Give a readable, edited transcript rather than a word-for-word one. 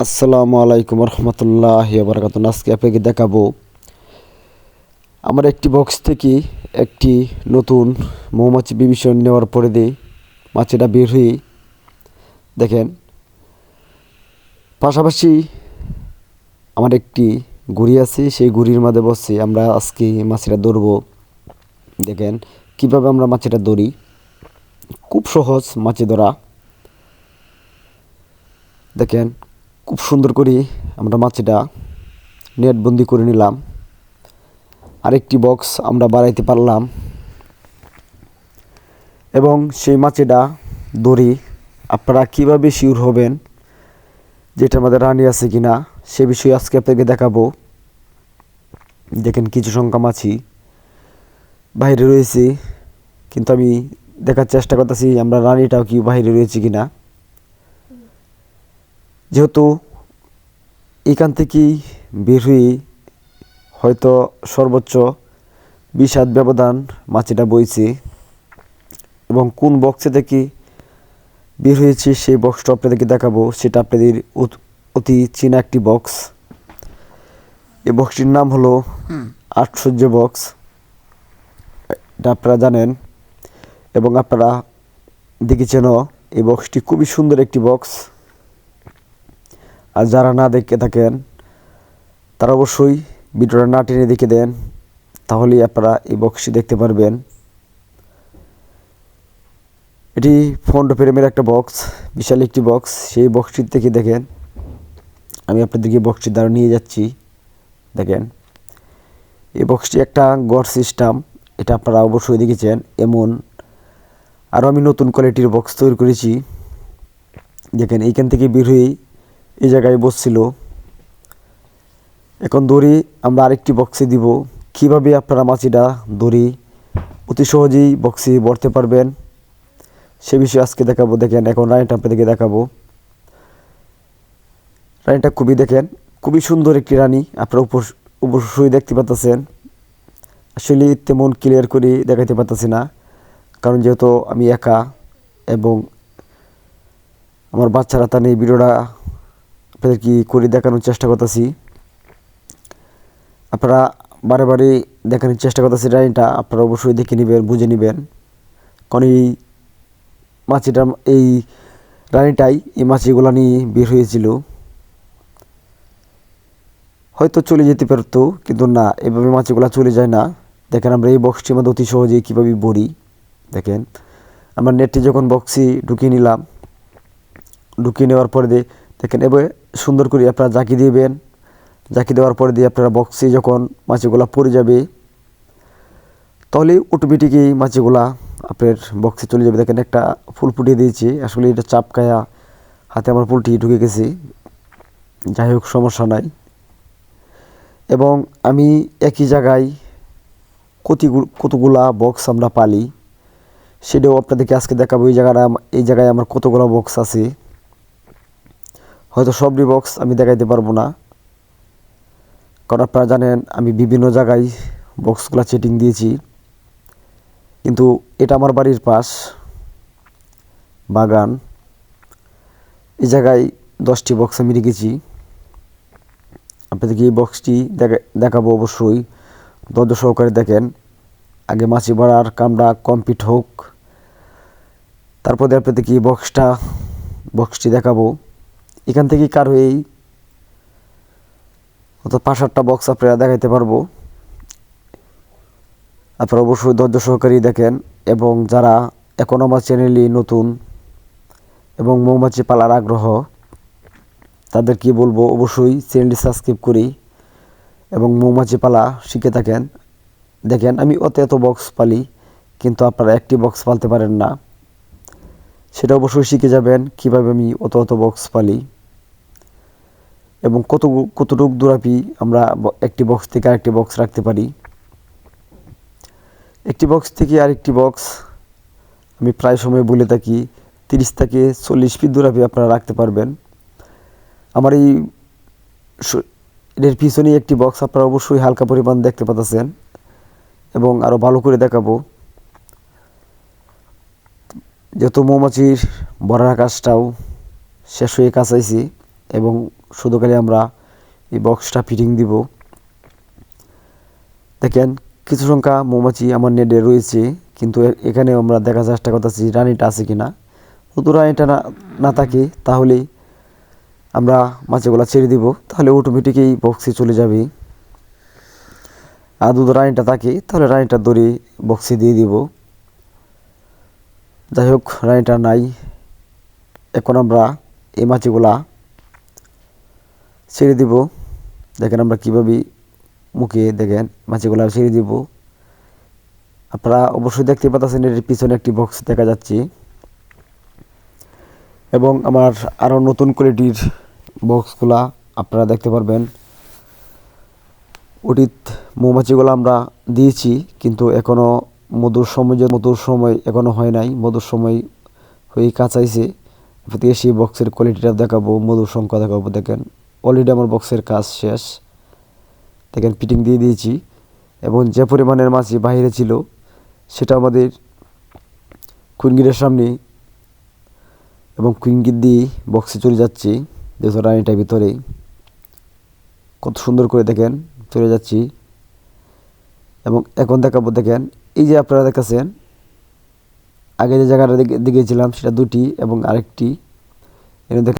আসসালামু আলাইকুম রহমতুল্লাহি ওয়া বারাকাতুহু। আজকে আপনাকে দেখাবো আমার একটি বক্স থেকে একটি নতুন মৌমাছি বিভীষণ নেওয়ার পরে দিয়ে মাছিটা বের হয়ে দেখেন। পাশাপাশি আমার একটি ঘুড়ি আছে, সেই ঘুড়ির মধ্যে বসে আমরা আজকে মাছিটা ধরবো। দেখেন কিভাবে আমরা মাছিটা ধরি, খুব সহজ মাছি ধরা। দেখেন খুব সুন্দর করে আমরা মাছিটা নেটবন্দি করে নিলাম। আরেকটি বক্স আমরা বাড়াইতে পারলাম এবং সেই মাছিটা ধরি। আপনারা কীভাবে শিওর হবেন যেটা আমাদের রানী আছে কিনা সে বিষয়ে আজকে আপনাকে দেখাবো। দেখেন কিছু সংখ্যা মাছি বাইরে রয়েছে, কিন্তু আমি দেখার চেষ্টা করতেছি আমরা রানীটাও কি বাইরে রয়েছে কিনা। যেহেতু এখান থেকেই বের হয়ে হয়তো সর্বোচ্চ 20 হাত ব্যবধান মাছিটা বইছে এবং কোন বক্সে থেকে বের হয়েছে সেই বক্সটা আপনাদেরকে দেখাবো। সেটা আপনাদের অতি চেনা একটি বক্স। এই বক্সটির নাম হলো আশ্চর্য বক্স, এটা আপনারা জানেন এবং আপনারা দেখেছেনও। এই বক্সটি খুবই সুন্দর একটি বক্স। আর যারা না দেখে থাকেন তারা অবশ্যই ভিডিওটা না টেনে দেখে দেন, তাহলেই আপনারা এই বক্সটি দেখতে পারবেন। এটি ফ্রন্ট ফ্রেমের একটা বক্স, বিশাল একটি বক্স। সেই বক্সটির থেকে দেখেন আমি আপনাদেরকে বক্সটির দ্বারা নিয়ে যাচ্ছি। দেখেন এই বক্সটি একটা গড় সিস্টেম, এটা আপনারা অবশ্যই দেখেছেন। এমন আরও আমি নতুন কোয়ালিটির বক্স তৈরি করেছি। দেখেন এইখান থেকে বের হয়ে এই জায়গায় বসছিল। এখন দড়ি আমরা আরেকটি বক্সে দিব। কিভাবে আপনারা মাছিটা দড়ি অতি সহজেই বক্সে ভরতে পারবেন সে বিষয়ে আজকে দেখাবো। দেখেন এখন রানিটা আপনাদেরকে দেখাবো। রানিটা খুবই সুন্দর একটি রানী, আপনারা অবশ্যই দেখতে পাচ্ছেন। আসলে তেমন ক্লিয়ার করে দেখাতে পারতেছি না, কারণ যেহেতু আমি একা এবং আমার বাচ্চারা তা নিয়ে ভিডিওটা আপনাদের কি করে দেখানোর চেষ্টা করতেছি। আপনারা বারে বারে দেখানোর চেষ্টা করতেছি রানিটা, আপনারা অবশ্যই দেখে নেবেন, বুঝে নেবেন। কারণ এই মাছিটা এই রানিটাই এই মাছিগুলো নিয়ে বের হয়েছিল। হয়তো চলে যেতে পারতো, কিন্তু না, এভাবে মাছিগুলো চলে যায় না। দেখেন আমরা এই বক্সটির মধ্যে অতি সহজেই কীভাবে ভরি। দেখেন আমরা নেটটি যখন বক্সে ঢুকিয়ে নিলাম, ঢুকিয়ে নেওয়ার পরে দিয়ে দেখেন এবার সুন্দর করে আপনারা জাকি দিবেন। জাকি দেওয়ার পরে দিয়ে আপনারা বক্সে যখন মাছিগুলো পড়ে যাবে তাহলে অটোমেটিকই মাছিগুলা আপনার বক্সে চলে যাবে। দেখেন একটা ফুল ফুটিয়ে দিয়েছি, আসলে এটা চাপকায়া হাতে আমার ফুলটি ঢুকে গেছে। যাই হোক, সমস্যা নাই। এবং আমি একই জায়গায় কতগুলা বক্স আমরা পালি সেটাও আপনাদেরকে আজকে দেখাবো। এই জায়গায় আমার কতগুলো বক্স আছে। হয়তো সবটি বক্স আমি দেখাইতে পারবো না, কারণ আপনারা জানেন আমি বিভিন্ন জায়গায় বক্সগুলো সেটিং দিয়েছি। কিন্তু এটা আমার বাড়ির পাশ বাগান, এই জায়গায় 10টি বক্স আমি রেখেছি। আপনাদেরকে এই বক্সটি দেখাবো, অবশ্যই ধৈর্য সহকারে দেখেন। আগে মাছি ভরার কামটা কমপ্লিট হোক, তারপরে আপনাদেরকে এই বক্সটি দেখাবো। এখান থেকে কারো এই অত 5-8টা বক্স আপনারা দেখাইতে পারবো। আপনারা অবশ্যই ধৈর্য সহকারে দেখেন। এবং যারা এখন আমার চ্যানেলে নতুন এবং মৌমাছি পালার আগ্রহ, তাদেরকে বলবো অবশ্যই চ্যানেলটি সাবস্ক্রাইব করি এবং মৌমাছি পালা শিখে থাকেন। দেখেন আমি এত বক্স পালি, কিন্তু আপনারা একটি বক্স পালতে পারেন না। সেটা অবশ্যই শিখে যাবেন কিভাবে আমি অত বক্স পালি এবং কতটুক দূরাপি আমরা একটি বক্স থেকে আরেকটি বক্স রাখতে পারি। একটি বক্স থেকে আরেকটি বক্স আমি প্রায় সময় বলে থাকি 30 থেকে 40 ফিট দূরাপি আপনারা রাখতে পারবেন। আমার এর পিছনেই একটি বক্স আপনারা অবশ্যই হালকা পরিমাণ দেখতে পাচ্ছেন এবং আরও ভালো করে দেখাবো। যেহেতু মৌমাছির ভরার কাজটাও শেষ হয়ে কাছাইছি, এবং শুধু খালি আমরা এই বক্সটা ফিটিং দিব। দেখেন কিছু সংখ্যা মৌমাছি আমার নেটে রয়েছে, কিন্তু এখানে আমরা দেখার চেষ্টা করতেছি রানীটা আছে কিনা। যদি রানীটা না থাকে তাহলে আমরা মাছিগুলো ছেড়ে দিব, তাহলে অটোমেটিকই বক্সে চলে যাবে। আর যদি রানীটা থাকে তাহলে রানীটা ধরে বক্সে দিয়ে দিব। যাই হোক, রানীটা নাই। এখন আমরা এই মাছিগুলা ছেড়ে দিব। দেখেন আমরা কীভাবে মুখে দেখেন মাছিগুলা ছেড়ে দিব। আপনারা অবশ্যই দেখতে পাচ্ছেন এর পিছনে একটি বক্স দেখা যাচ্ছে, এবং আমার আরও নতুন কোয়ালিটির বক্সগুলা আপনারা দেখতে পারবেন। অতীত মৌমাছিগুলো আমরা দিয়েছি, কিন্তু এখনও মধুর সময় এখনও হয় নাই। মধুর সময় হয়ে কাছাইছে। দিয়ে সেই বক্সের কোয়ালিটিটা দেখাবো, মধুর সংখ্যা দেখাবো। দেখেন অলরেডি আমার বক্সের কাজ শেষ। দেখেন ফিটিং দিয়ে দিয়েছি, এবং যে পরিমাণের মাছি বাইরে ছিল সেটা আমাদের কুইন গেটের সামনে এবং কুইন গেট দিয়ে বক্সে চলে যাচ্ছি। যেহেতু রানিটার ভিতরে কত সুন্দর করে দেখেন চলে যাচ্ছি। এবং এখন দেখাবো, দেখেন এই যে আপনারা দেখতেছেন আগে যে জায়গাটা দিকে ছিলাম সেটা দুটি এবং আরেকটি, এখানে দেখেন